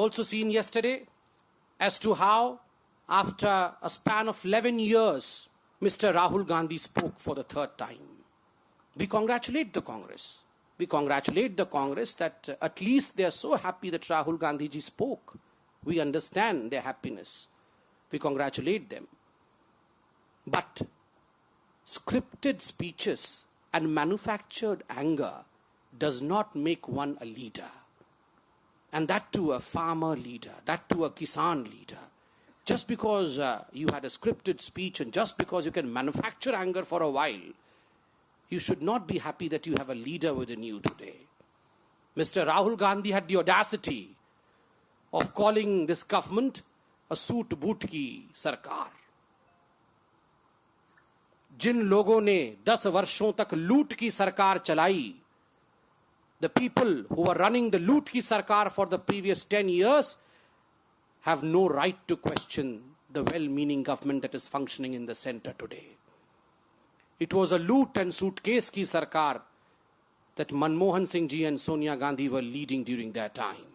also seen yesterday as to how, after a span of 11 years, Mr. Rahul Gandhi spoke for the third time. We congratulate the Congress. We congratulate the Congress that at least they are so happy that Rahul Gandhi ji spoke. We understand their happiness. We congratulate them. But scripted speeches and manufactured anger does not make one a leader. And that too a farmer leader, that too a Kisan leader. Just because you had a scripted speech and just because you can manufacture anger for a while, you should not be happy that you have a leader within you today. Mr. Rahul Gandhi had the audacity of calling this government a suit boot ki sarkar. जिन लोगों ने 10 वर्षों तक लूट की सरकार चलाई, the people who were running the loot ki sarkar for the previous 10 years have no right to question the well-meaning government that is functioning in the center today. It was a loot and suitcase ki sarkar that Manmohan Singh ji and Sonia Gandhi were leading during their time.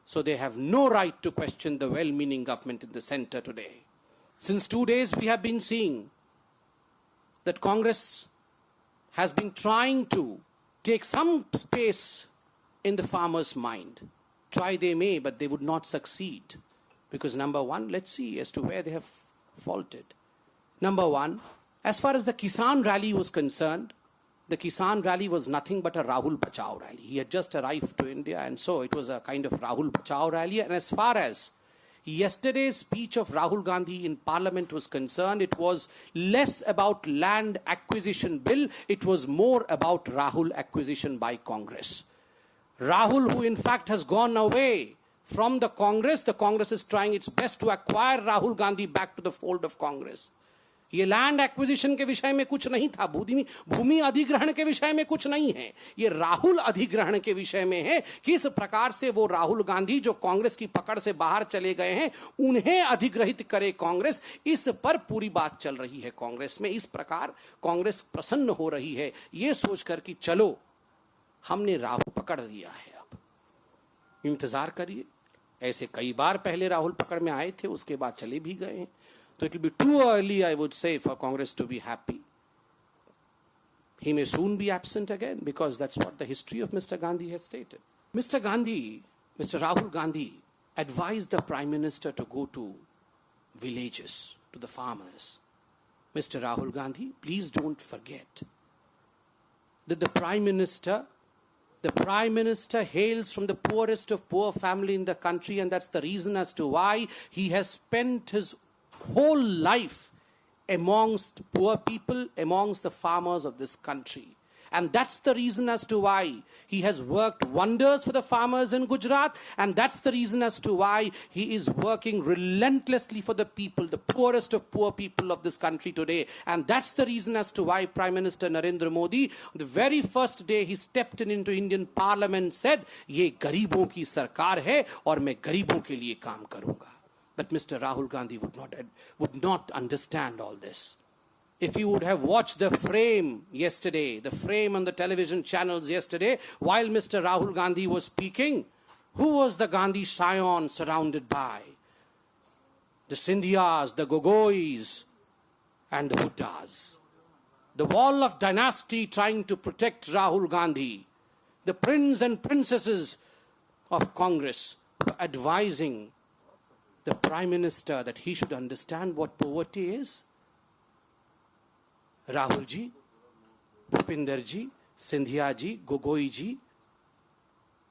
So they have no right to question the well-meaning government in the center today. Since 2 days we have been seeing that Congress has been trying to take some space in the farmer's mind. Try they may, but they would not succeed. Because number one, let's see as to where they have faulted. Number one, as far as the Kisan rally was concerned, the Kisan rally was nothing but a Rahul Bachao rally. He had just arrived to India, and so it was a kind of Rahul Bachao rally. And as far as yesterday's speech of Rahul Gandhi in Parliament was concerned, it was less about land acquisition bill, it was more about Rahul acquisition by Congress. Rahul, who in fact has gone away from the Congress is trying its best to acquire Rahul Gandhi back to the fold of Congress. ये land acquisition के विषय में कुछ नहीं था, भूमि अधिग्रहण के विषय में कुछ नहीं है, ये राहुल अधिग्रहण के विषय में है। किस प्रकार से वो राहुल गांधी जो कांग्रेस की पकड़ से बाहर चले गए हैं उन्हें अधिग्रहित करे कांग्रेस, इस पर पूरी बात चल रही है कांग्रेस में। इस प्रकार कांग्रेस प्रसन्न हो रही है ये सोचकर कि चलो हमने राहुल पकड़ लिया है, अब इंतजार करिए। ऐसे कई बार पहले राहुल पकड़ में आए थे, उसके बाद चले भी गए हैं। So it will be too early, I would say, for Congress to be happy. He may soon be absent again because that's what the history of Mr. Gandhi has stated. Mr. Rahul Gandhi advised the Prime Minister to go to villages, to the farmers. Mr. Rahul Gandhi, please don't forget that the Prime Minister hails from the poorest of poor family in the country, and that's the reason as to why he has spent his whole life amongst poor people, amongst the farmers of this country. And that's the reason as to why he has worked wonders for the farmers in Gujarat, and that's the reason as to why he is working relentlessly for the people, the poorest of poor people of this country today. And that's the reason as to why Prime Minister Narendra Modi, the very first day he stepped into Indian Parliament, said, "Ye garibon ki sarkar hai aur main garibon ke liye kaam karunga." But Mr. Rahul Gandhi would not understand all this. If you would have watched the frame yesterday, the frame on the television channels yesterday, while Mr. Rahul Gandhi was speaking, who was the Gandhi scion surrounded by? The Scindias, the Gogois, and the Huddas. The wall of dynasty trying to protect Rahul Gandhi. The prince and princesses of Congress were advising the Prime Minister that he should understand what poverty is. Rahul ji, Bhupinder ji, Scindia ji, Gogoi ji,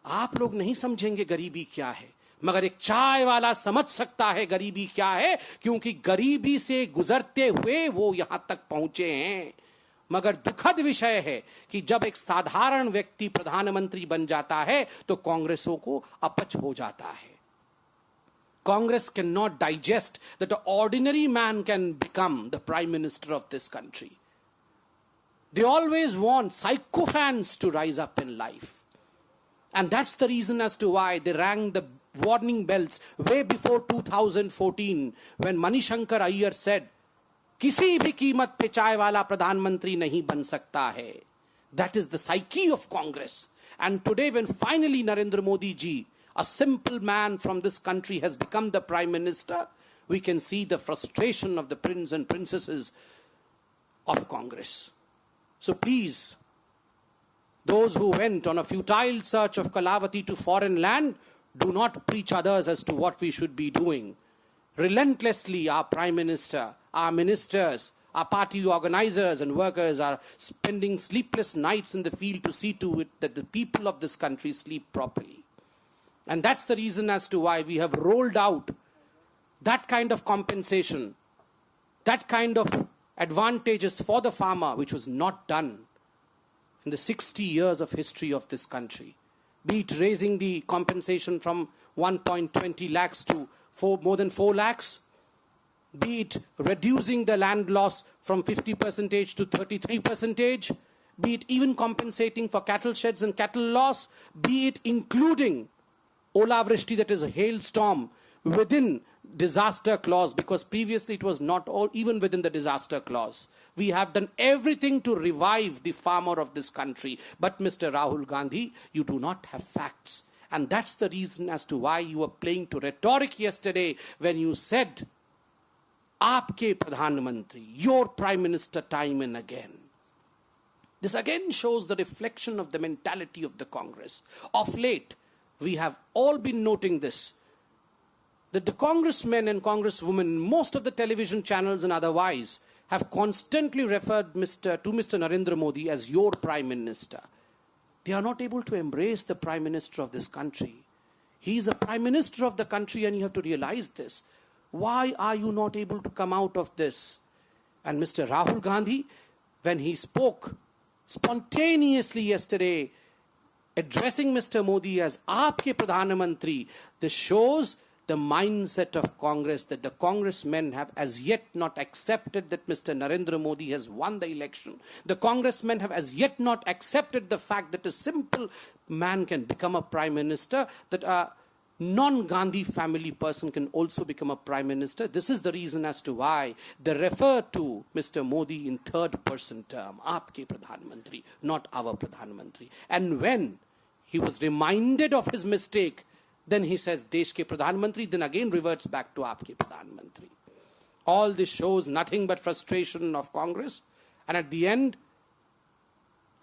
आप लोग नहीं समझेंगे गरीबी क्या है, मगर एक चाय वाला समझ सकता है गरीबी क्या है, क्योंकि गरीबी से गुजरते हुए वो यहां तक पहुंचे हैं। मगर दुखद विषय है कि जब एक साधारण व्यक्ति प्रधानमंत्री बन जाता है तो कांग्रेसों को अपच हो जाता है। Congress cannot digest that an ordinary man can become the Prime Minister of this country. They always want sycophants to rise up in life. And that's the reason as to why they rang the warning bells way before 2014 when Manishankar Iyer said, "Kisi bhi कीमत पे चाय वाला प्रधानमंत्री नहीं बन सकता है." That is the psyche of Congress. And today when finally Narendra Modi ji a simple man from this country has become the Prime Minister, we can see the frustration of the prince and princesses of Congress. So please, those who went on a futile search of Kalavati to foreign land, do not preach others as to what we should be doing. Relentlessly, our Prime Minister, our ministers, our party organizers and workers are spending sleepless nights in the field to see to it that the people of this country sleep properly. And that's the reason as to why we have rolled out that kind of compensation, that kind of advantages for the farmer, which was not done in the 60 years of history of this country. Be it raising the compensation from 1.20 lakhs to more than 4 lakhs, be it reducing the land loss from 50% to 33%, be it even compensating for cattle sheds and cattle loss, be it including Ola Vrishti, that is a hailstorm, within disaster clause, because previously it was not all even within the disaster clause. We have done everything to revive the farmer of this country. But Mr. Rahul Gandhi, you do not have facts. And that's the reason as to why you were playing to rhetoric yesterday when you said, Aapke Pradhan Mantri, your Prime Minister, time and again. This again shows the reflection of the mentality of the Congress. Of late, we have all been noting this, that the congressmen and congresswomen, most of the television channels and otherwise, have constantly referred to Mr. Narendra Modi as your Prime Minister. They are not able to embrace the Prime Minister of this country. He is a Prime Minister of the country, and you have to realize this. Why are you not able to come out of this? And Mr. Rahul Gandhi, when he spoke spontaneously yesterday, addressing Mr. Modi as Aapke Pradhan Mantri, this shows the mindset of Congress, that the congressmen have as yet not accepted that Mr. Narendra Modi has won the election. The congressmen have as yet not accepted the fact that a simple man can become a prime minister, that a non-Gandhi family person can also become a prime minister. This is the reason as to why they refer to Mr. Modi in third person term, Aapke Pradhan Mantri, not our Pradhan Mantri. And when he was reminded of his mistake, then he says, Desh ke Pradhan Mantri, then again reverts back to Aapke Pradhan Mantri. All this shows nothing but frustration of Congress. And at the end,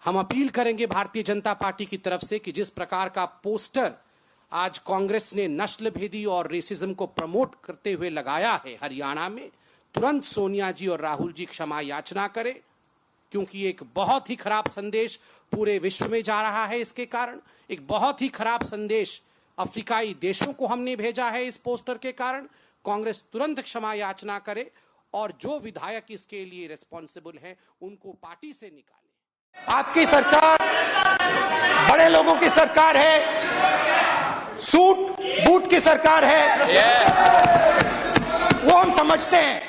हम appeal करेंगे Bharatiya Janata party की तरफ से कि जिस प्रकार का poster आज कांग्रेस ने नस्ल भेदी और रेसिज्म को प्रमोट करते हुए लगाया है हरियाणा में, तुरंत सोनिया जी और राहुल जी क्षमा याचना करें, क्योंकि एक बहुत ही खराब संदेश पूरे विश्व में जा रहा है। इसके कारण एक बहुत ही खराब संदेश अफ्रीकाई देशों को हमने भेजा है इस पोस्टर के कारण। कांग्रेस तुरंत क्षमा याचना करे और जो विधायक इसके लिए रिस्पॉन्सिबल हैं उनको पार्टी से निकाले। आपकी सरकार बड़े लोगों की सरकार है, सूट बूट की सरकार है, वो हम समझते हैं।